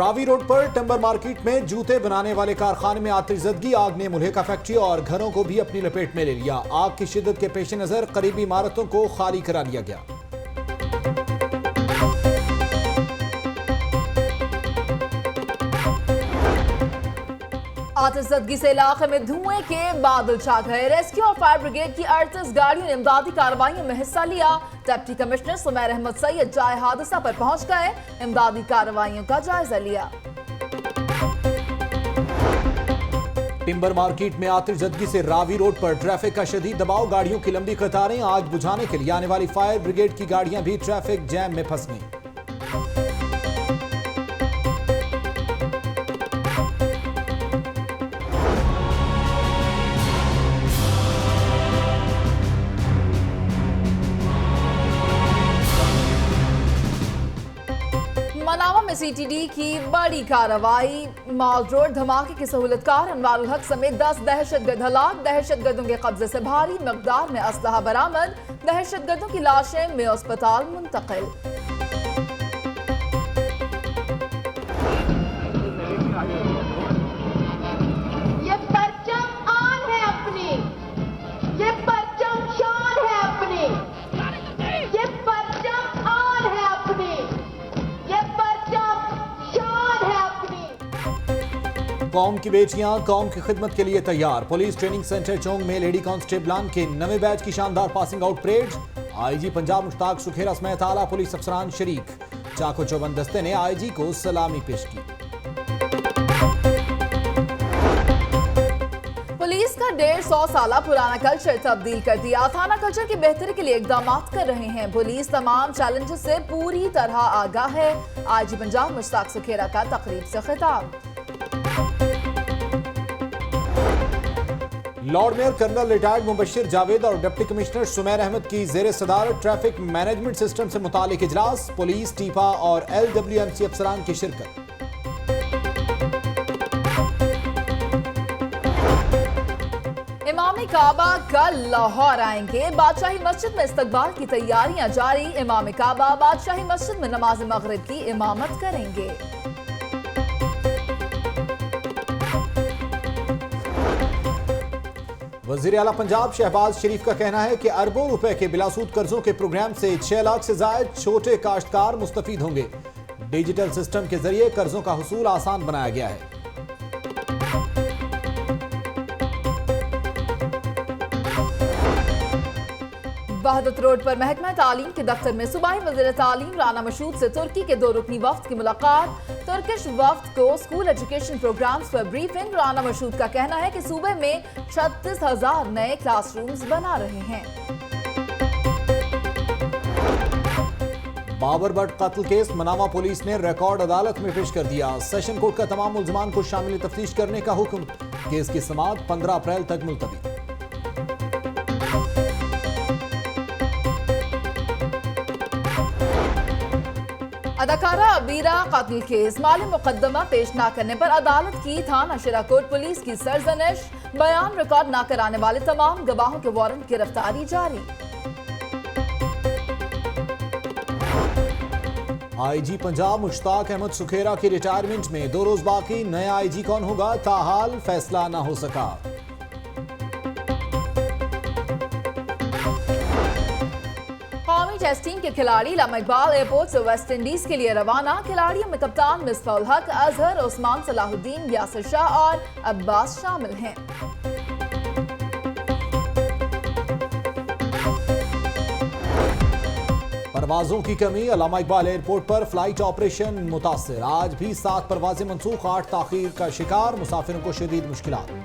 Ravi road पर timber market में जूते बनाने वाले कारखाने में आतिशज़दगी, आग ने मुल्हिका फैक्ट्री और घरों को भी अपनी लपेट में ले लिया। आग की शिद्दत के पेश नजर करीबी इमारतों को खाली करा दिया गया। आतिशज़दगी से इलाके में धुएं के बादल छा गए। रेस्क्यू और फायर ब्रिगेड की 38 गाड़ियों ने इमदादी कार्रवाइयों में हिस्सा लिया। डिप्टी कमिश्नर सुमैर अहमद सैयद जाए हादसा पर पहुंच गए, इमदादी कार्रवाइयों का जायजा लिया। टिम्बर मार्केट में आतिशज़दगी से रावी रोड पर ट्रैफिक का शदीद दबाव, गाड़ियों की लंबी कतारें। आग बुझाने के लिए आने वाली फायर ब्रिगेड की गाड़ियां भी ट्रैफिक जैम में फंस गईं। मनावा में सीटीडी की बड़ी कार्रवाई। माल रोड धमाके की सहूलतकार अनवारुल हक समेत 10 दहशतगर्द हलाक। दहशतगर्दों के कब्जे से भारी मकदार में असलहा बरामद। दहशतगर्दों की लाशें में अस्पताल मुंतकिल। ये परचम आन है अपनी, ये परचम शान है अपनी, ये परचम आन है अपनी, ये परचम शान है अपनी। कौम की बेटियां कौम की खिदमत के लिए तैयार। पुलिस ट्रेनिंग सेंटर चौंग में लेडी कांस्टेबलान के नवे बैच की शानदार passing out parade. IG Punjab Mushtaq Sukhera समेत आला पुलिस अफसरान शरीक। चाको चौबंद दस्ते ने आईजी को सलामी पेश की। पुलिस का 150 साल पुराना कल्चर तब्दील कर दिया। थाना कल्चर की बेहतरी के लिए इकदाम कर रहे हैं। पुलिस तमाम चैलेंजेस से पूरी तरह आगाह है। आईजी पंजाब मुश्ताक सुखेरा का तकरीब से खिताब। Lord mayor colonel retired Mubashir Javed और डिप्टी कमिश्नर सुमैर अहमद की जेर सदारत ट्रैफिक मैनेजमेंट सिस्टम से मुतालिक इजलास। पुलिस, टीपा और LWMC अफसरान की शिरकत। इमाम काबा कल लाहौर आएंगे। बादशाही मस्जिद में इस्तकबाल की तैयारियां जारी। इमाम काबा बादशाही मस्जिद में नमाज मगरिब की इमामत करेंगे। वज़ीर आला पंजाब शहबाज शरीफ का कहना है कि अरबों रुपए के बिलासूद कर्जों के प्रोग्राम से 6 लाख से जायद छोटे काश्तकार मुस्तफीद होंगे। डिजिटल सिस्टम के जरिए कर्जों का हुसूल आसान बनाया गया है। वहदत रोड पर महकमा तालीम के दफ्तर में सूबाई वज़ीर तालीम राना मशहूद से तुर्की के 2 रुकनी वफ्द की मुलाकात। तुर्किश वफ्द को स्कूल एजुकेशन प्रोग्राम्स पर ब्रीफिंग। राना मशहूद का कहना है कि सूबे में 36,000 नए क्लासरूम्स बना रहे हैं। बाबर भट्ट कत्ल केस मनावा पुलिस ने रिकॉर्ड अदालत में पेश कर दिया। सेशन कोर्ट का तमाम मुल्ज़मान को शामिल तफ्तीश करने का हुक्म। केस की समाअत 15 अप्रैल तक मुलतवी। अदाकारा अबीरा कत्ल केस माली मुकदमा पेश न करने पर अदालत की थाना शिराकोट पुलिस की सरजनिश। बयान रिकॉर्ड न कराने वाले तमाम गवाहों के वारंट गिरफ्तारी जारी। आईजी पंजाब मुश्ताक अहमद सुखेरा की रिटायरमेंट में 2 रोज बाकी। नया आईजी कौन होगा, ताहाल फैसला न हो सका। कौमी टेस्ट टीम के खिलाड़ी लामा इकबाल एयरपोर्ट से वेस्ट इंडीज के लिए रवाना। खिलाड़ियों में कप्तान मिसबाहुल हक, अजहर, उस्मान सलाहुद्दीन, यासिर शाह और अब्बास शामिल हैं। परवाजों की कमी, अल्लामा इकबाल एयरपोर्ट पर फ्लाइट ऑपरेशन मुतासिर। आज भी 7 परवाजें मनसूख, 8 ताखीर का शिकार। मुसाफिरों को शदीद मुश्किलात।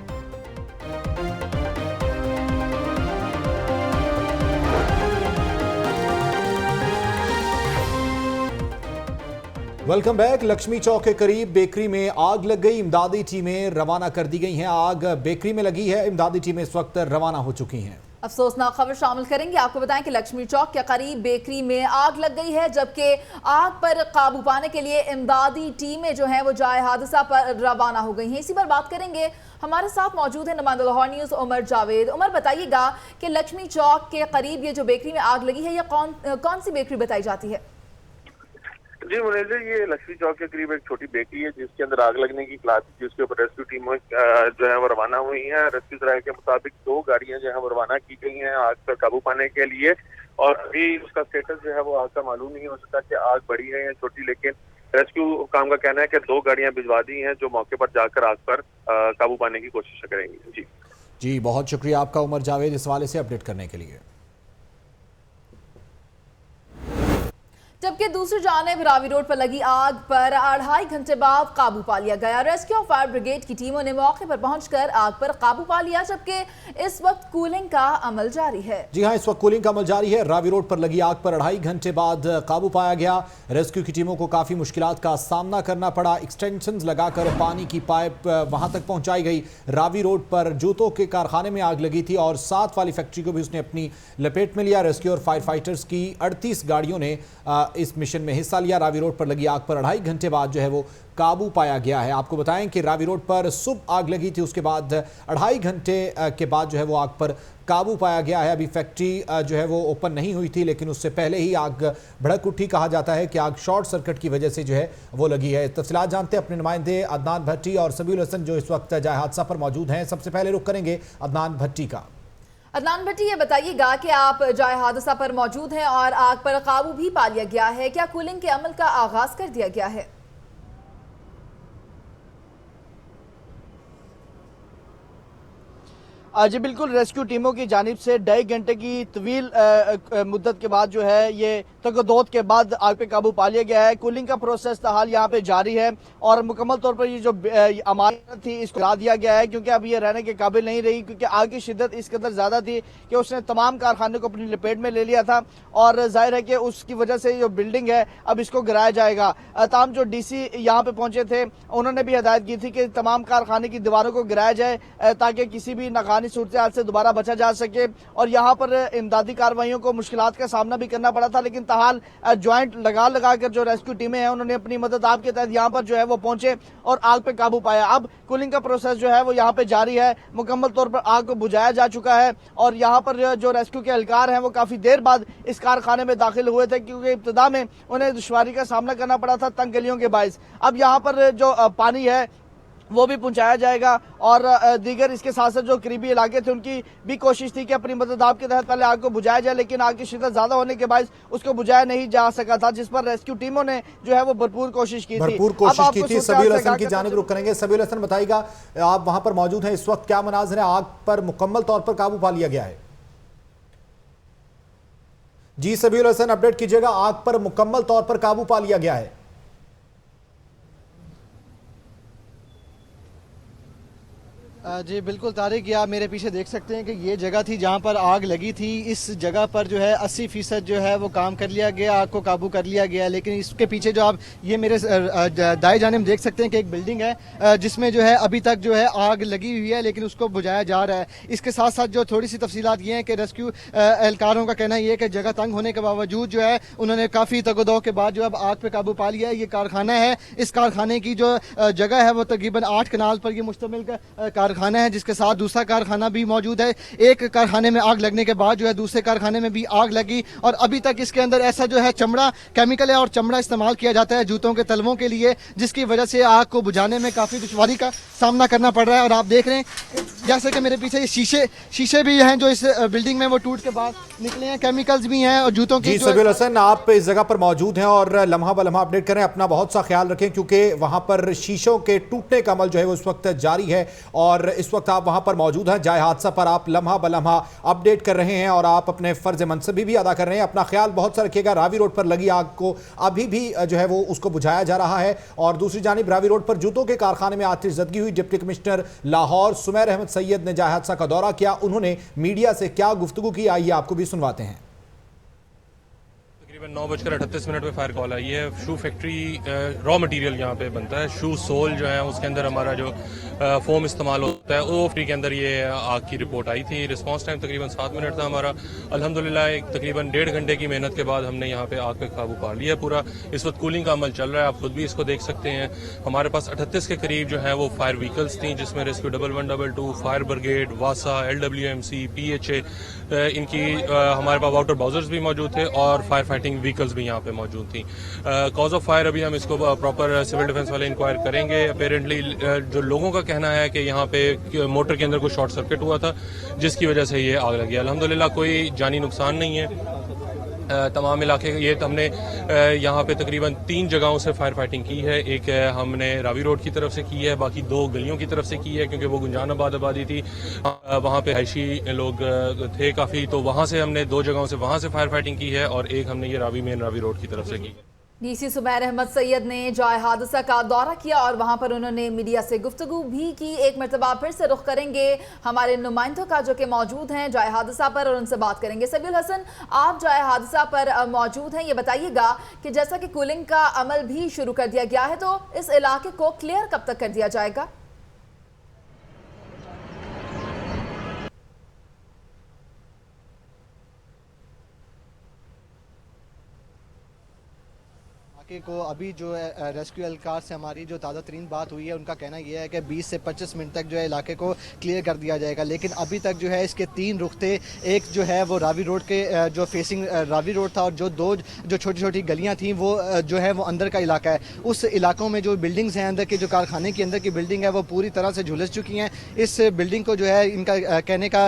Welcome back. लक्ष्मी चौक के करीब बेकरी में आग लग गई। इमदादी टीमें रवाना कर दी गई हैं। आग बेकरी में लगी है। इमदादी टीमें इस वक्त रवाना हो चुकी हैं। अफसोसनाक खबर शामिल करेंगे। आपको बताएं कि लक्ष्मी चौक के करीब बेकरी में आग लग गई है, जबकि आग पर काबू पाने के लिए इमदादी टीमें जो हैं वो जाए हादसा पर रवाना हो गई हैं। इसी पर बात करेंगे। हमारे साथ मौजूद है नुमाइंदा लाहौर न्यूज़ उमर जावेद। उमर, बताइएगा कि लक्ष्मी चौक के करीब ये जो बेकरी में आग लगी है, ये कौन सी बेकरी बताई जाती है? जी मुनीर जी, ये लक्ष्मी चौक के करीब एक छोटी बेकरी है जिसके अंदर आग लगने की इत्तला थी, जिसके ऊपर रेस्क्यू टीमें जो है वो रवाना हुई हैं। रेस्क्यू सराय के मुताबिक 2 गाड़ियां जो है वो रवाना की गई हैं आग पर काबू पाने के लिए, और अभी उसका स्टेटस जो है वो आग का मालूम नहीं हो सका कि आग बड़ी है या छोटी, लेकिन रेस्क्यू काम का कहना है कि 2 गाड़ियां भिजवा दी हैं जो मौके पर जाकर आग पर काबू पाने की कोशिश करेंगी। जी बहुत शुक्रिया आपका उमर जावेद इस हवाले से अपडेट करने के लिए। जबकि दूसरी जानिब रावी रोड पर लगी आग पर 2.5 घंटे बाद काबू पा लिया गया। रेस्क्यू और फायर ब्रिगेड की टीमों ने मौके पर पहुंचकर आग पर काबू पा लिया, जबकि इस वक्त कूलिंग का अमल जारी है। जी हां, इस वक्त कूलिंग का अमल जारी है। रावी रोड पर लगी आग पर 2.5 घंटे बाद काबू पाया गया। रेस्क्यू की टीमों को काफी मुश्किलात का सामना करना पड़ा। एक्सटेंशंस लगाकर पानी की पाइप वहां तक पहुंचाई गई। रावी रोड पर जूतों के कारखाने में आग लगी थी और 7 वाली फैक्ट्री को भी उसने अपनी लपेट में लिया। रेस्क्यू और फायर फाइटर्स की 38 गाड़ियों ने इस मिशन में हिस्सा लिया। रावी रोड पर लगी आग पर 2.5 घंटे बाद जो है वो काबू पाया गया है। आपको बताएं कि रावी रोड पर सुबह आग लगी थी, उसके बाद 2.5 घंटे के बाद जो है वो आग पर काबू पाया गया है। अभी फैक्ट्री जो है वो ओपन नहीं हुई थी, लेकिन उससे पहले ही आग भड़क उठी। कहा जाता है कि आग शॉर्ट सर्किट की वजह से जो है वो लगी है। तफसीलात जानते हैं अपने नुमाइंदे अदनान भट्टी और सबीउल हसन जो इस वक्त जाए हादसा पर मौजूद हैं। सबसे पहले रुख करेंगे अदनान भट्टी का। अदनान भट्टी, ये बताइएगा कि आप जाए हादसा पर मौजूद हैं और आग पर काबू भी पा लिया गया है, क्या कूलिंग के अमल का आगाज कर दिया गया है? जी बिल्कुल, रेस्क्यू टीमों की जानिब से 2.5 घंटे की तवील मुद्दत के बाद जो है ये तगदोद के बाद आग पे काबू पा लिया गया है। कूलिंग का प्रोसेस हाल यहाँ पे जारी है और मुकम्मल तौर पर ये जो इमारत थी इसको गिरा दिया गया है, क्योंकि अब ये रहने के काबिल नहीं रही, क्योंकि आग की शिद्दत इस कदर ज़्यादा थी कि उसने तमाम कारखाने को अपनी लपेट में ले लिया था और जाहिर है कि उसकी वजह से जो बिल्डिंग है अब इसको गिराया जाएगा। तमाम जो DC यहाँ पे पहुंचे थे उन्होंने भी हिदायत की थी कि तमाम कारखाने की दीवारों को गिराया जाए ताकि किसी भी नाकानी सूरत हाल से दोबारा बचा जा सके। और यहाँ पर इमदादी कार्रवाइयों को मुश्किलात का सामना भी करना पड़ा था, लेकिन ताहाल ज्वाइंट लगा कर जो रेस्क्यू टीमें हैं उन्होंने अपनी मदद आपके तहत यहाँ पर जो है वो पहुंचे और आग पे काबू पाया। अब कूलिंग का प्रोसेस जो है वो यहाँ पे जारी है, मुकम्मल तौर पर आग को बुझाया जा चुका है और यहाँ पर जो रेस्क्यू के एहलकार हैं वो काफी देर बाद इस कारखाने में दाखिल हुए थे, क्योंकि इब्तिदा में उन्हें दुश्वारी का सामना करना पड़ा था तंग गलियों के बाइस। अब यहाँ पर जो पानी है वो भी पहुंचाया जाएगा और दीगर इसके साथ साथ जो करीबी इलाके थे उनकी भी कोशिश थी कि अपनी मदद आपके तहत पहले आग को बुझाया जाए, लेकिन आग की शिद्दत ज्यादा होने के बाद उसको बुझाया नहीं जा सका था, जिस पर रेस्क्यू टीमों ने जो है वो भरपूर कोशिश की थी। सबीउल हसन की जानिब रुख करेंगे। सबीउल हसन, बताइएगा आप वहां पर मौजूद हैं, इस वक्त क्या मनाज़िर है? आग पर मुकम्मल तौर पर काबू पा लिया गया है? जी सबीउल हसन, अपडेट कीजिएगा। आग पर मुकम्मल तौर पर काबू पा लिया गया है? जी बिल्कुल तारिक, आप मेरे पीछे देख सकते हैं कि ये जगह थी जहां पर आग लगी थी। इस जगह पर जो है 80% जो है वो काम कर लिया गया, आग को काबू कर लिया गया। लेकिन इसके पीछे जो आप ये मेरे दाएं जानिब देख सकते हैं कि एक बिल्डिंग है जिसमें जो है अभी तक जो है आग लगी हुई है, लेकिन उसको बुझाया जा रहा है। इसके साथ साथ जो थोड़ी सी तफसीलात ये हैं कि रेस्क्यू एहलकारों का कहना ये है कि जगह तंग होने के बावजूद जो है उन्होंने काफ़ी तगदो के बाद जो है आग पे काबू पा लिया है। ये कारखाना है, इस कारखाने की जो जगह है वो तकरीबन 8 कनाल पर ये मुश्तमिल कारखाना है, जिसके साथ दूसरा कारखाना भी मौजूद है। एक कारखाने में आग लगने के बाद जो है दूसरे कारखाने में भी आग लगी और अभी तक इसके अंदर ऐसा जो है चमड़ा केमिकल है और चमड़ा इस्तेमाल किया जाता है जूतों के तलवों के लिए, जिसकी वजह से आग को बुझाने में काफ़ी दुश्वारी का सामना करना पड़ रहा है। और आप देख रहे हैं जैसे कि मेरे पीछे ये शीशे भी हैं जो इस बिल्डिंग में वो टूट के बाद निकले हैं, केमिकल्स भी हैं और जूतों की। सबीउल हसन, आप इस जगह पर मौजूद हैं और लम्हा ब लम्हा अपडेट करें। अपना बहुत सा ख्याल रखें क्योंकि वहां पर शीशों के टूटने का अमल जो है वो इस वक्त जारी है और इस वक्त आप वहां पर मौजूद हैं। जाए हादसा पर आप लम्हा ब लम्हा अपडेट कर रहे हैं और आप अपने फर्ज मनसबी भी अदा कर रहे हैं। अपना ख्याल बहुत सा रखिएगा। रावी रोड पर लगी आग को अभी भी जो है वो उसको बुझाया जा रहा है और दूसरी जानिब रावी रोड पर जूतों के कारखाने में आतिशज़दगी हुई। डिप्टी कमिश्नर लाहौर सुमैर अहमद सैयद ने जाए हादसा का दौरा किया। उन्होंने मीडिया से क्या गुफ्तगू की, आइए आपको भी सुनवाते हैं। तकरीबन 9:38 पे फायर कॉल आई है। शू फैक्ट्री रॉ मटेरियल यहाँ पे बनता है, शू सोल जो है उसके अंदर हमारा जो फोम इस्तेमाल होता है वो फैक्ट्री के अंदर ये आग की रिपोर्ट आई थी। रिस्पांस टाइम तकरीबन 7 मिनट था हमारा। अल्हम्दुलिल्लाह एक तकरीबन 1.5 घंटे की मेहनत के बाद हमने यहाँ पे आग पे काबू पा लिया पूरा। इस वक्त कूलिंग का अमल चल रहा है, आप खुद भी इसको देख सकते हैं। हमारे पास 38 के करीब जो है वो फायर व्हीकल्स थी, जिसमें रेस्क्यू 1122, फायर ब्रिगेड, वासा, LWMC, PHA, इनकी हमारे पास वाटर बाउजर्स भी मौजूद थे और फायर फाइटिंग थिंक व्हीकल्स भी यहाँ पे मौजूद थी। कॉज ऑफ फायर अभी हम इसको प्रॉपर सिविल डिफेंस वाले इंक्वायर करेंगे। अपेरेंटली जो लोगों का कहना है कि यहाँ पे मोटर के अंदर कोई शॉर्ट सर्किट हुआ था जिसकी वजह से ये आग लगी। अल्हम्दुलिल्लाह कोई जानी नुकसान नहीं है। तमाम इलाके ये हमने यहाँ पे तकरीबन 3 जगहों से फायर फाइटिंग की है। एक हमने रावी रोड की तरफ से की है, बाकी 2 गलियों की तरफ से की है क्योंकि वो गुंजानाबाद आबादी थी, वहाँ पे हाइशी लोग थे काफ़ी, तो वहाँ से हमने 2 जगहों से वहाँ से फायर फाइटिंग की है और एक हमने ये मेन रावी रोड की तरफ से की। डीसी सुमैर अहमद सैयद ने जाए हादसा का दौरा किया और वहां पर उन्होंने मीडिया से गुफ्तगू भी की। एक मरतबा फिर से रुख करेंगे हमारे नुमाइंदों का जो कि मौजूद हैं जाए हादसा पर और उनसे बात करेंगे। सबीउल हसन, आप जाए हादसा पर मौजूद हैं, ये बताइएगा कि जैसा कि कूलिंग का अमल भी शुरू कर दिया गया है तो इस इलाके को क्लियर कब तक कर दिया जाएगा? को अभी जो रेस्क्यू एहलकार से हमारी जो ताज़ा तरीन बात हुई है उनका कहना यह है कि 20 से 25 मिनट तक जो है इलाके को क्लियर कर दिया जाएगा, लेकिन अभी तक जो है इसके 3 रुख थे। एक जो है वो रावी रोड के जो फेसिंग रावी रोड था और जो 2 जो छोटी छोटी गलियां थी वो जो है वो अंदर का इलाका है। उस इलाकों में जो बिल्डिंग्स हैं अंदर के जो कारखाने के अंदर की बिल्डिंग है वो पूरी तरह से झुलस चुकी हैं। इस बिल्डिंग को जो है इनका कहने का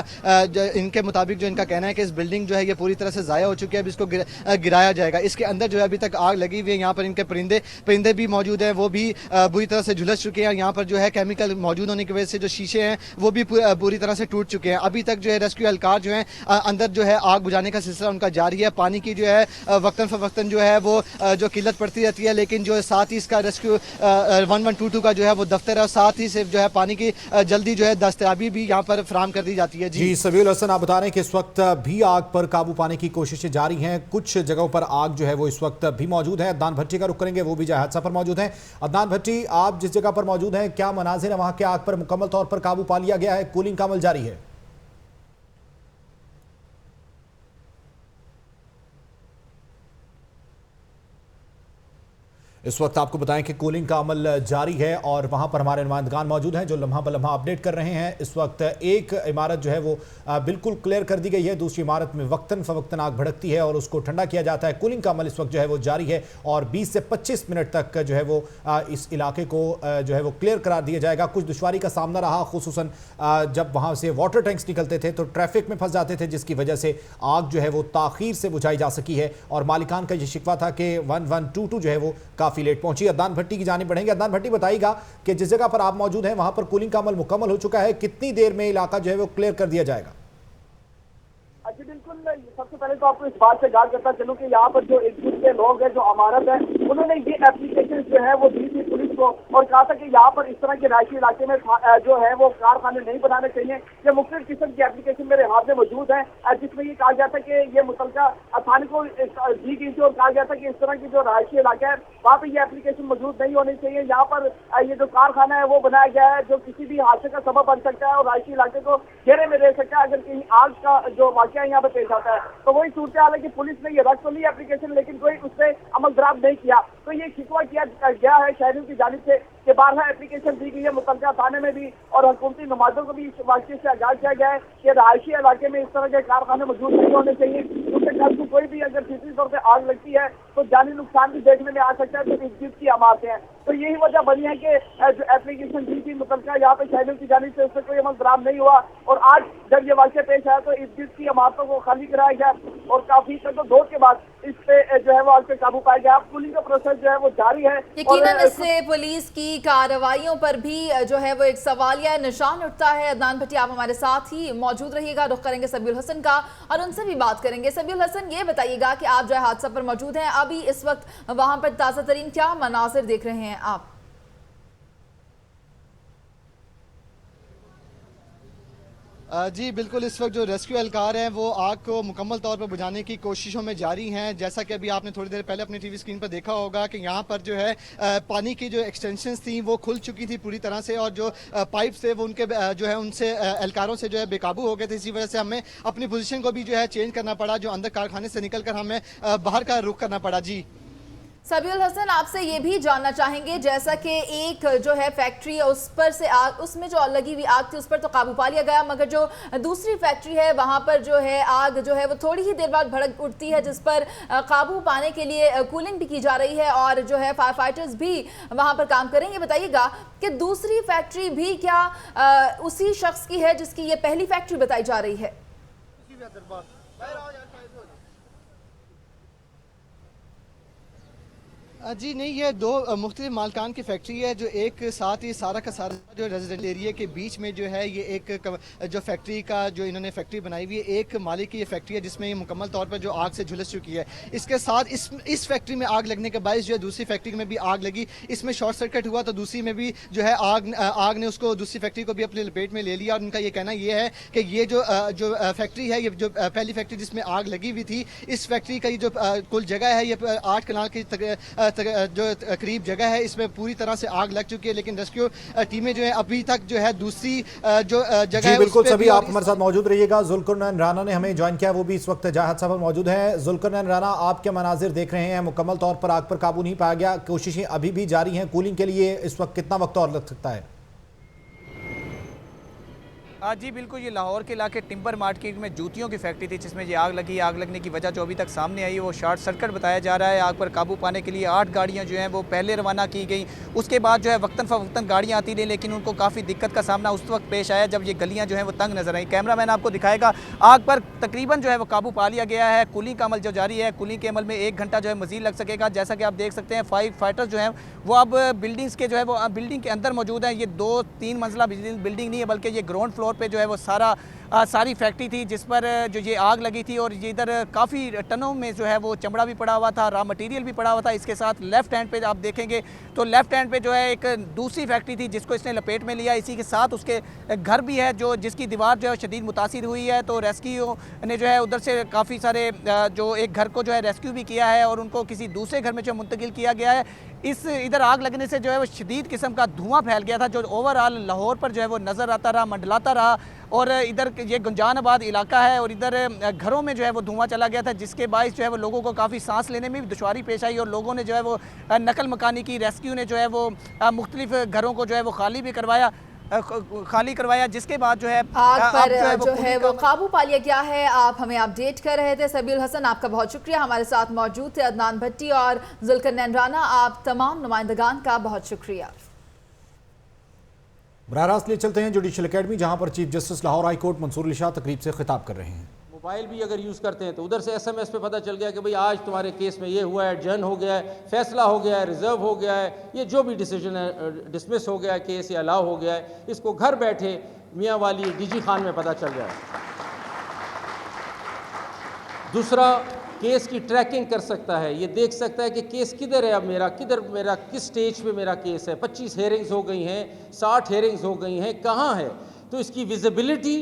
इनके मुताबिक जो इनका कहना है कि इस बिल्डिंग जो है ये पूरी तरह से ज़ाया हो चुकी है, अब इसको गिराया जाएगा। इसके अंदर जो है अभी तक आग लगी हुई है। यहाँ पर इनके परिंदे भी मौजूद हैं, वो भी बुरी तरह से झुलस चुके हैं। यहाँ पर जो है केमिकल मौजूद होने की वजह से जो शीशे हैं वो भी बुरी तरह से टूट चुके हैं। अभी तक जो है रेस्क्यू एहलकार जो है अंदर जो है आग बुझाने का सिलसिला उनका जारी है। पानी की जो है वक्तन फवक्तन जो है वो जो किल्लत पड़ती रहती है, लेकिन जो साथ ही इसका रेस्क्यू 1122 का जो है वो दफ्तर है और साथ ही सिर्फ जो है पानी की जल्दी जो है दस्तयाबी भी यहाँ पर फराहम कर दी जाती है। जी सबीउल हसन, आप बता रहे हैं कि इस वक्त भी आग पर काबू पाने की कोशिशें जारी हैं। कुछ जगहों पर आग जो है वो इस वक्त भी मौजूद है। अदनान भट्टी का रुख करेंगे, वो भी जाए हादसा पर मौजूद हैं। अदनान भट्टी, आप जिस जगह पर मौजूद हैं क्या मनाजिर है वहां के? आग पर मुकम्मल तौर पर काबू पा लिया गया है, कूलिंग का अमल जारी है? इस वक्त आपको बताएं कि कूलिंग का अमल जारी है और वहां पर हमारे नुमाइंदगान मौजूद हैं जो लम्हा ब लम्हा अपडेट कर रहे हैं। इस वक्त एक इमारत जो है वो बिल्कुल क्लियर कर दी गई है, दूसरी इमारत में वक्तन फवक्तन आग भड़कती है और उसको ठंडा किया जाता है। कूलिंग का अमल इस वक्त जो है वो जारी है और 20 से 25 मिनट तक जो है वो इस इलाके को जो है वो क्लियर करार दिया जाएगा। कुछ दुश्वारी का सामना रहा, खुसूसन जब वहाँ से वाटर टैंक्स निकलते थे तो ट्रैफिक में फंस जाते थे, जिसकी वजह से आग जो है वो ताखीर से बुझाई जा सकी है और मालिकान का ये शिकवा था कि 1122 जो है वो काफ़ी लेट पहुंची। अदनान भट्टी की जानिब बढ़ेंगे। अदनान भट्टी, बताइएगा कि जिस जगह पर आप मौजूद हैं वहां पर कूलिंग का अमल मुकम्मल हो चुका है, कितनी देर में इलाका जो है वो क्लियर कर दिया जाएगा? जी बिल्कुल, सबसे पहले तो आपको इस बात से आगाह करता चलूं कि यहाँ पर जो इर्द के लोग हैं, जो अमारत है, उन्होंने ये एप्लीकेशन जो है वो दी थी पुलिस को और कहा था कि यहाँ पर इस तरह के रायशी इलाके में जो है वो कारखाने नहीं बनाने चाहिए। ये मुख्तलिफ किस्म की एप्लीकेशन मेरे हाथ में मौजूद है जिसमें ये कहा गया था कि ये मुतलका अथानी को दी गई थी और कहा गया था कि इस तरह की जो रायशी इलाका है वहाँ पर ये एप्लीकेशन मौजूद नहीं होनी चाहिए। यहाँ पर ये जो कारखाना है वो बनाया गया है जो किसी भी हादसे का सबब बन सकता है और रायशी इलाके को घेरे में रह सकता है अगर कहीं आग का जो वाकया यहाँ पे पेश आता है। तो वही सूरत हाल है कि पुलिस ने ये रख तो ली एप्लीकेशन, लेकिन कोई उससे अमल दरामद नहीं किया। तो ये शिकवा किया गया है शहरियों की जानिब से कि 12 एप्लीकेशन दी गई है मुतलका थाने में भी और हुकूमती नुमाइंदों को भी इस वाक़े से आगाह किया गया है कि रहायशी इलाके में इस तरह के कारखाने मौजूद नहीं होने चाहिए, क्योंकि घर को कोई भी अगर फितरी तौर पर आग लगती है तो जानी नुकसान भी देखने में आ सकता है। तो इस की इमारतें हैं, तो यही वजह बनी है कि जो एप्लीकेशन दी थी मुतलका यहाँ पे शहरियों की जानिब से उससे कोई अमल दरामद नहीं हुआ और आज जब ये वाक़या पेश आया तो इस की इमारतों को खाली कराया गया और काफी तगड़ोड़ के बाद इस पे जो है वो आग पे काबू पाया गया। अब कूलिंग का प्रोसेस जो है वो जारी है। यकीनन इससे पुलिस की कार्रवाइयों पर भी जो है वो एक सवालिया निशान उठता है। अदनान भट्टी, आप हमारे साथ ही मौजूद रहिएगा, रुख करेंगे सबीउल हसन का और उनसे भी बात करेंगे। सबीउल हसन, ये बताइएगा कि आप जो है हादसा पर मौजूद हैं, अभी इस वक्त वहां पर ताज़ा तरीन क्या मनाजिर देख रहे हैं आप? जी बिल्कुल, इस वक्त जो रेस्क्यू एहलकार हैं वो आग को मुकम्मल तौर पर बुझाने की कोशिशों में जारी हैं। जैसा कि अभी आपने थोड़ी देर पहले अपनी टीवी स्क्रीन पर देखा होगा कि यहाँ पर जो है पानी की जो एक्सटेंशंस थी वो खुल चुकी थी पूरी तरह से और जो पाइप्स थे वो उनके जो है उनसे एहलकारों से जो है बेकाबू हो गए थे। इसी वजह से हमें अपनी पोजीशन को भी जो है चेंज करना पड़ा, जो अंदर कारखाने से निकल कर हमें बाहर का रुख करना पड़ा। जी सबीउल हसन, आपसे ये भी जानना चाहेंगे, जैसा कि एक जो है फैक्ट्री है उस पर से आग, उसमें जो लगी हुई आग थी उस पर तो काबू पा लिया गया, मगर जो दूसरी फैक्ट्री है वहां पर जो है आग जो है वो थोड़ी ही देर बाद भड़क उठती है, जिस पर काबू पाने के लिए कूलिंग भी की जा रही है और जो है फायर फाइटर्स भी वहां पर काम करेंगे। बताइएगा कि दूसरी फैक्ट्री भी क्या उसी शख्स की है जिसकी ये पहली फैक्ट्री बताई जा रही है? जी नहीं, ये दो मुख्तलिफ मालकान की फैक्ट्री है जो एक साथ ही सारा का सारा जो रेजिडेंट एरिया के बीच में जो है ये एक जो फैक्ट्री का जो इन्होंने फैक्ट्री बनाई हुई है, एक मालिक की ये फैक्ट्री है जिसमें ये मुकम्मल तौर पर जो आग से झुलस चुकी है। इसके साथ इस फैक्ट्री में आग लगने के बायस जो है दूसरी फैक्ट्री में भी आग लगी, इसमें शॉर्ट सर्किट हुआ तो दूसरी में भी जो है आग ने उसको दूसरी फैक्ट्री को भी अपनी लपेट में ले लिया। और उनका ये कहना ये है कि ये जो फैक्ट्री है, ये जो पहली फैक्ट्री जिसमें आग लगी हुई थी, इस फैक्ट्री का जो कुल जगह है ये 8 कनाल की जो करीब जगह है, इसमें पूरी तरह से आग लग चुकी है। लेकिन रेस्क्यू टीमें जो है अभी तक जो है दूसरी जो जगह है बिल्कुल सभी आप हमारे साथ मौजूद रहिएगा। जुल्करनैन राना ने हमें ज्वाइन किया, वो भी इस वक्त जय हादसा पर मौजूद है। जुल्करनैन राना, आप क्या मनाजिर देख रहे हैं? मुकम्मल तौर पर आग पर काबू नहीं पाया गया, कोशिशें अभी भी जारी हैं कूलिंग के लिए, इस वक्त कितना वक्त और लग सकता है? जी बिल्कुल, ये लाहौर के इलाके टिम्बर मार्केट में जूतियों की फैक्ट्री थी जिसमें ये आग लगी। आग लगने की वजह जो अभी तक सामने आई है वो शॉर्ट सर्किट बताया जा रहा है। आग पर काबू पाने के लिए 8 गाड़ियां जो हैं वो पहले रवाना की गई, उसके बाद जो है वक्तन फ़वक्तन गाड़ियां आती रही, लेकिन उनको काफ़ी दिक्कत का सामना उस वक्त पेश आया जब ये गलियाँ जो हैं वो तंग नजर आई। कैमरामैन आपको दिखाएगा, आग पर तकरीबन जो है वो काबू पा लिया गया है। कूलिंग का अमल जो जारी है, कूलिंग के अमल में 1 घंटा जो है मजीद लग सकेगा। जैसा कि आप देख सकते हैं फायर फाइटर्स जो हैं वो अब बिल्डिंग्स के जो है वो बिल्डिंग के अंदर मौजूद हैं। ये 2-3 मंजिला बिल्डिंग नहीं है, बल्कि ये ग्राउंड फ्लोर पर जो है वो सारी फैक्ट्री थी जिस पर जो ये आग लगी थी। और ये इधर काफ़ी टनों में जो है वो चमड़ा भी पड़ा हुआ था, रॉ मटेरियल भी पड़ा हुआ था। इसके साथ लेफ्ट हैंड पे आप देखेंगे तो लेफ्ट हैंड पे जो है एक दूसरी फैक्ट्री थी जिसको इसने लपेट में लिया। इसी के साथ उसके घर भी है जो जिसकी दीवार जो है शदीद मुतासिर हुई है। तो रेस्क्यू ने जो है उधर से काफ़ी सारे जो एक घर को जो है रेस्क्यू भी किया है और उनको किसी दूसरे घर में जो मुंतकिल किया गया है। इधर आग लगने से जो है वो शदीद किस्म का धुआं फैल गया था जो ओवरऑल लाहौर पर जो है वो नज़र आता रहा, मंडलाता रहा। और इधर ये गुंजानाबाद इलाका है और इधर घरों में जो है वो धुआं चला गया था जिसके बायस जो है वो लोगों को काफ़ी सांस लेने में भी दुश्वारी पेश आई और लोगों ने जो है वो नकल मकानी की। रेस्क्यू ने जो है वो मुख्तलिफ घरों को जो है वो खाली करवाया जिसके बाद जो है आग पर जो है वो काबू पा लिया गया है। आप हमें अपडेट कर रहे थे। सबीउल हसन, आपका बहुत शुक्रिया। हमारे साथ मौजूद थे अदनान भट्टी और जुल्करनैन राना, आप तमाम नुमाइंदगान का बहुत शुक्रिया। बराह रास्त ले चलते हैं जुडिशल अकेडमी, जहां पर chief justice Lahore high court Mansoor Ali Shah तकरीब से खिताब कर रहे हैं। मोबाइल भी अगर यूज़ करते हैं तो उधर से SMS पे पता चल गया कि भाई आज तुम्हारे केस में ये हुआ है, एडजर्न हो गया है, फैसला हो गया है, रिजर्व हो गया है, ये जो भी डिसीजन है डिसमिस हो गया है केस या अलाउ हो गया है, इसको घर बैठे मियाँ वाली DG खान में पता चल गया है। दूसरा, केस की ट्रैकिंग कर सकता है, ये देख सकता है कि केस किधर है, अब मेरा किस स्टेज पे मेरा केस है। 25 हेयरिंग्स हो गई हैं, 60 हेयरिंग्स हो गई हैं, कहाँ है। तो इसकी विजिबिलिटी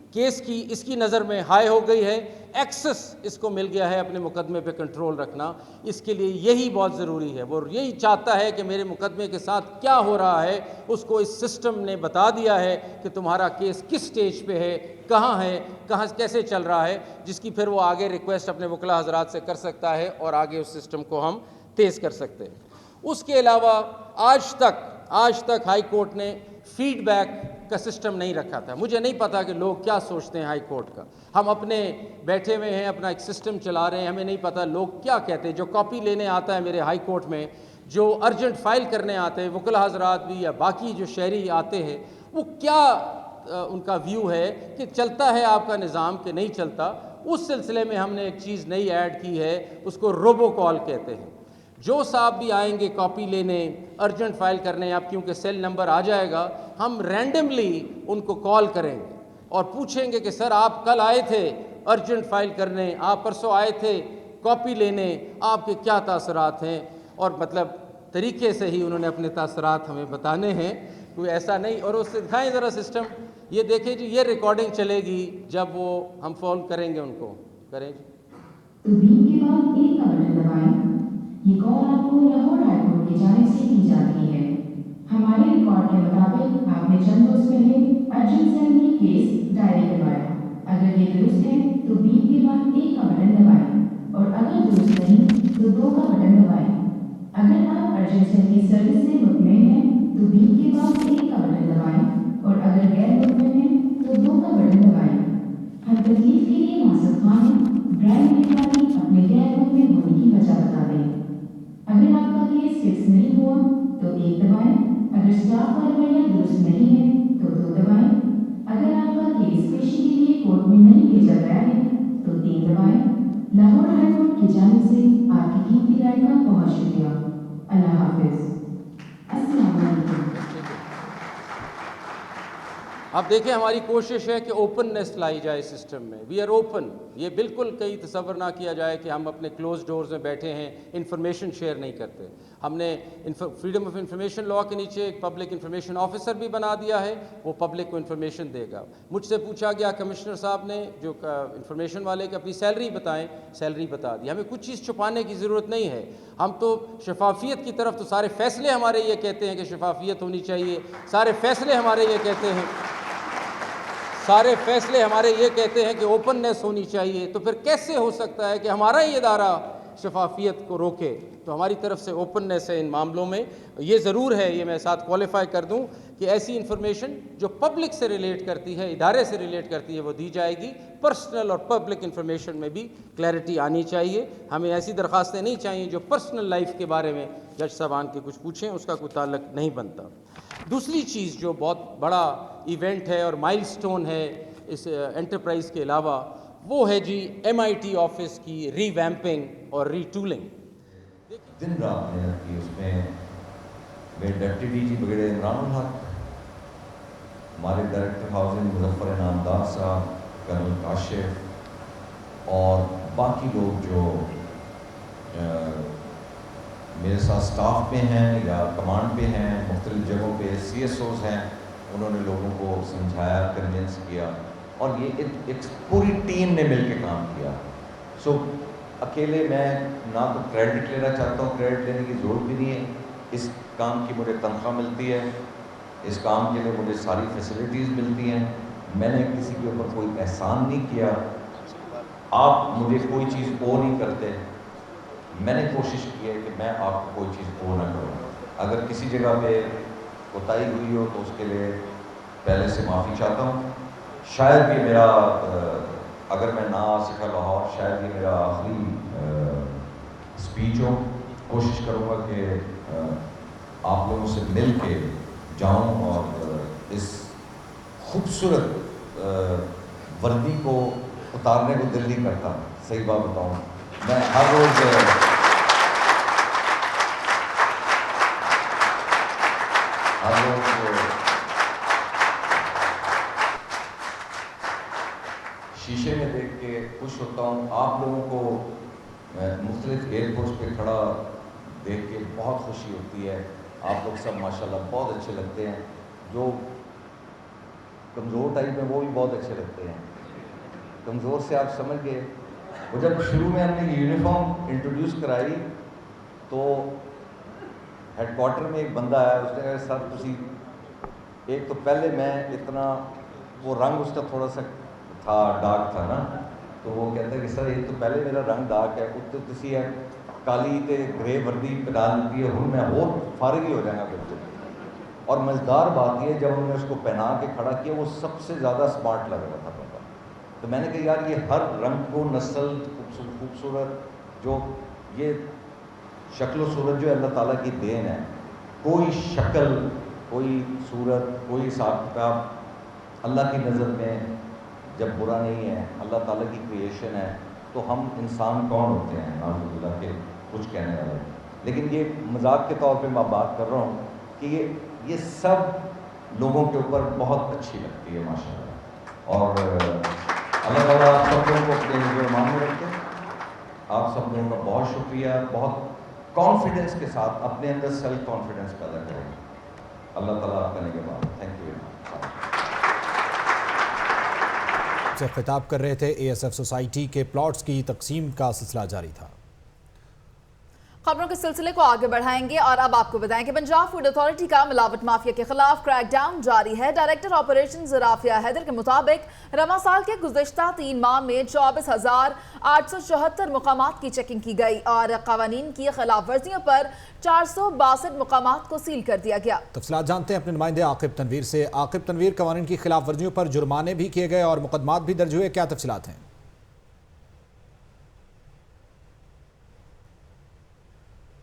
केस की इसकी नज़र में हाई हो गई है। एक्सेस इसको मिल गया है अपने मुकदमे पे कंट्रोल रखना। इसके लिए यही बहुत ज़रूरी है। वो यही चाहता है कि मेरे मुकदमे के साथ क्या हो रहा है उसको इस सिस्टम ने बता दिया है कि तुम्हारा केस किस स्टेज पे है, कहाँ कैसे चल रहा है, जिसकी फिर वो आगे रिक्वेस्ट अपने वकला हजरात से कर सकता है और आगे उस सिस्टम को हम तेज़ कर सकते हैं। उसके अलावा आज तक हाई कोर्ट ने फीडबैक का सिस्टम नहीं रखा था। मुझे नहीं पता कि लोग क्या सोचते हैं हाई कोर्ट का। हम अपने बैठे हुए हैं, अपना एक सिस्टम चला रहे हैं, हमें नहीं पता लोग क्या कहते हैं। जो कॉपी लेने आता है मेरे हाई कोर्ट में, जो अर्जेंट फाइल करने आते हैं वकला हजरात भी या बाकी जो शहरी आते हैं, वो क्या उनका व्यू है कि चलता है आपका निज़ाम कि नहीं चलता। उस सिलसिले में हमने एक चीज़ नई ऐड की है, उसको रोबो कॉल कहते हैं। जो साहब भी आएंगे कॉपी लेने, अर्जेंट फाइल करने, आप क्योंकि सेल नंबर आ जाएगा, हम रैंडमली उनको कॉल करेंगे और पूछेंगे कि सर आप कल आए थे अर्जेंट फाइल करने, आप परसों आए थे कॉपी लेने, आपके क्या तासरात हैं। और मतलब तरीके से ही उन्होंने अपने तासरात हमें बताने हैं, कोई ऐसा नहीं। और उससे दिखाएं ज़रा सिस्टम, ये देखें जी, ये रिकॉर्डिंग चलेगी जब वो हम फ़ोन करेंगे उनको। करें जी। तो बीप के बाद एक का बटन दबाएं। ये कॉल आपको लाहौर हाई कोर्ट की जानिब से की जा रही है। हमारे रिकॉर्ड के मुताबिक आपने चंद रोज पहले अर्जुन सैन में केस डायरी करवाया। अगर ये दुरुस्त है तो बीप के बाद एक का बटन दबाएं और अगर दुरुस्त नहीं तो 2 का बटन दबाएं। अर्जेंट की सर्विस से मुतमईन है तो बी के बाद 1 का बटन दबाएं और अगर गैर मुतमईन है तो 2 का बटन दबाएं। हम तकलीफ के लिए मासूम खान ड्राइव में अपने गैर मुतमईन होने की वजह बता दें। अगर आपका केस फिक्स नहीं हुआ तो 1 दबाएं। अगर स्टाफ का रवैया दुरुस्त नहीं है तो 2 दबाएं। अगर आपका केस पेशी के लिए कोर्ट में नहीं भेजा गया है तो 3 दबाएं। लाहौर हाई कोर्ट की जानिब से आपकी कीमती राय का बहुत शुक्रिया। अल्लाह हाफिज। अस्सलाम वालेकुम। अब देखिए, हमारी कोशिश है कि ओपननेस लाई जाए सिस्टम में। We are open. ये बिल्कुल कहीं तसव्वुर ना किया जाए कि हम अपने क्लोज डोर्स में बैठे हैं, इंफॉर्मेशन शेयर नहीं करते। हमने फ्रीडम ऑफ इंफॉर्मेशन लॉ के नीचे एक पब्लिक इंफॉर्मेशन ऑफिसर भी बना दिया है, वो पब्लिक को इंफॉर्मेशन देगा। मुझसे पूछा गया कमिश्नर साहब ने, जो इंफॉर्मेशन वाले की अपनी सैलरी बताएं, सैलरी बता दी। हमें कुछ चीज़ छुपाने की ज़रूरत नहीं है। हम तो शफाफियत की तरफ, तो सारे फैसले हमारे ये कहते हैं कि शफाफियत होनी चाहिए, सारे फैसले हमारे ये कहते हैं, सारे फैसले हमारे ये कहते हैं कि ओपननेस होनी चाहिए। तो फिर कैसे हो सकता है कि हमारा ही इदारा शफाफियत को रोके? तो हमारी तरफ से ओपननेस है इन मामलों में। ये ज़रूर है, ये मैं साथ क्वालिफाई कर दूं कि ऐसी इंफॉर्मेशन जो पब्लिक से रिलेट करती है, इदारे से रिलेट करती है, वो दी जाएगी। पर्सनल और पब्लिक इंफॉर्मेशन में भी क्लैरिटी आनी चाहिए। हमें ऐसी दरख्वास्तें नहीं चाहिए जो पर्सनल लाइफ के बारे में जज साहबान के कुछ पूछें, उसका कोई ताल्लुक नहीं बनता। दूसरी चीज़ जो बहुत बड़ा इवेंट है और माइलस्टोन है इस एंटरप्राइज़ के अलावा, वो है जी MIT ऑफिस की रीवैम्पिंग और रीटूलिंग। दिन रात मेहनत की उसमें मेरे डिप्टी DG ब्रिगेडियर इमरान हक, हमारे डायरेक्टर हाउसिंग मुजफ्फर इनामदार साहब, कर्नल काशिफ और बाकी लोग जो मेरे साथ स्टाफ पे हैं या कमांड पे हैं, मुख्तलिफ जगहों पे CSOs हैं, उन्होंने लोगों को समझाया, कन्विंस किया और ये एक पूरी टीम ने मिलकर काम किया। सो अकेले मैं ना तो क्रेडिट लेना चाहता हूँ, क्रेडिट लेने की ज़रूरत भी नहीं है। इस काम की मुझे तनख्वाह मिलती है, इस काम के लिए मुझे सारी फैसिलिटीज़ मिलती हैं। मैंने किसी के ऊपर कोई एहसान नहीं किया। आप मुझे कोई चीज़ ओ नहीं करते, मैंने कोशिश की है कि मैं आपको कोई चीज़ ओ ना करूँ। अगर किसी जगह पे कोताही हुई हो तो उसके लिए पहले से माफ़ी चाहता हूँ। शायद ये मेरा अगर मैं ना आ सका लाहौर, शायद ये मेरा आखिरी स्पीच हो। कोशिश करूँगा कि आप लोगों से मिल के जाऊँ और इस खूबसूरत वर्दी को उतारने को दिल नहीं करता। सही बात बताऊँ, मैं हर रोज़ शीशे में देख के खुश होता हूँ। आप लोगों को मुख्तलिफ एयरपोर्ट्स पे खड़ा देख के बहुत खुशी होती है। आप लोग सब माशाल्लाह बहुत अच्छे लगते हैं। जो कमज़ोर टाइप में वो भी बहुत अच्छे लगते हैं। कमज़ोर से आप समझ गए। वो जब शुरू में हमने यूनिफॉर्म इंट्रोड्यूस कराई तो हेडक्वार्टर में एक बंदा आया, उसने कहा सर तुसी, एक तो पहले मैं इतना, वो रंग उसका थोड़ा सा था, डार्क था ना, तो वो कहता है कि सर एक तो पहले मेरा रंग डार्क है, उत्ते तुसी है काली ते ग्रे वर्दी पहना दी है, हूँ मैं हो फारिग ही हो जाएगा बिल्कुल। और मज़ेदार बात यह, जब हमने उसको पहना के खड़ा किया वो सबसे ज़्यादा स्मार्ट लग रहा था बंदा। तो मैंने कहा यार ये हर रंग को, नस्ल, खूबसूरत, जो ये शक्ल सूरत जो अल्लाह ताला की देन है, कोई शक्ल, कोई सूरत, कोई हिसाब किताब अल्लाह की नज़र में जब बुरा नहीं है, अल्लाह ताला की क्रिएशन है, तो हम इंसान कौन होते हैं नाज़ुबिल्लाह के कुछ कहने वाले। लेकिन ये मजाक के तौर पे मैं बात कर रहा हूँ कि ये सब लोगों के ऊपर बहुत अच्छी लगती है माशाल्लाह। और अल्लाह ताला आप सब लोगों को अपने मेहमान में रखें। आप सब लोगों का बहुत शुक्रिया। बहुत कॉन्फिडेंस के साथ अपने अंदर सेल्फ कॉन्फिडेंस पैदा करें। अल्लाह ताला आपका निगहबान। Thank you. से खिताब कर रहे थे। ASF सोसाइटी के प्लॉट्स की तकसीम का सिलसिला जारी था। खबरों के सिलसिले को आगे बढ़ाएंगे और अब आपको बताएं कि पंजाब फूड अथॉरिटी का मिलावट माफिया के खिलाफ क्रैकडाउन जारी है। डायरेक्टर ऑपरेशंस राफिया हैदर के मुताबिक रवा साल के गुज़िश्ता 3 माह में 24,874 मुकामात की चेकिंग की गई और कवानीन की खिलाफ वर्जियों पर 462 मुकामात को सील कर दिया गया। तफसीलात जानते हैं अपने नुमाइंदे आकिब तनवीर से। आकिब तनवीर, कवानीन की खिलाफ वर्जियों पर जुर्माने भी किए गए और मुकदमात भी दर्ज हुए, क्या तफसीलात हैं?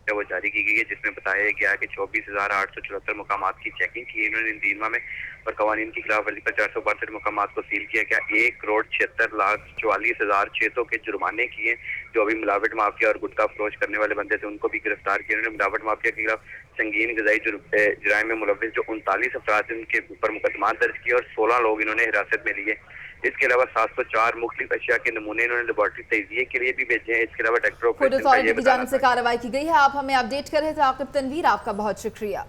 वो जारी की गई है, जिसमें बताया गया है कि 24,874 मुकामात की चेकिंग की इन्होंने इन 3 माह में और कवानीन की खिलाफ वर्जी पर 462 मुकामात को सील किया गया। 1,76,44,600 के जुर्माने किए, जो अभी मिलावट माफिया और गुटखा फरोश करने वाले बंदे थे उनको भी गिरफ्तार किया। उन्होंने मिलावट माफिया के खिलाफ संगीन गजाई जुराइम में मुलव्विस जो 39 अफराद उनके ऊपर मुकदमा दर्ज किए और 16 लोग इन्होंने हिरासत में लिए। इसके अलावा 704 मुख्तलिफ अशिया के नमूने इन्होंने लेबोरेटरी तजिए के लिए भी भेजे हैं। इसके अलावा फूड अथॉरिटी की जानिब से कार्रवाई की गई है। आप हमें अपडेट कर रहे थे आकिब तनवीर, आपका बहुत शुक्रिया।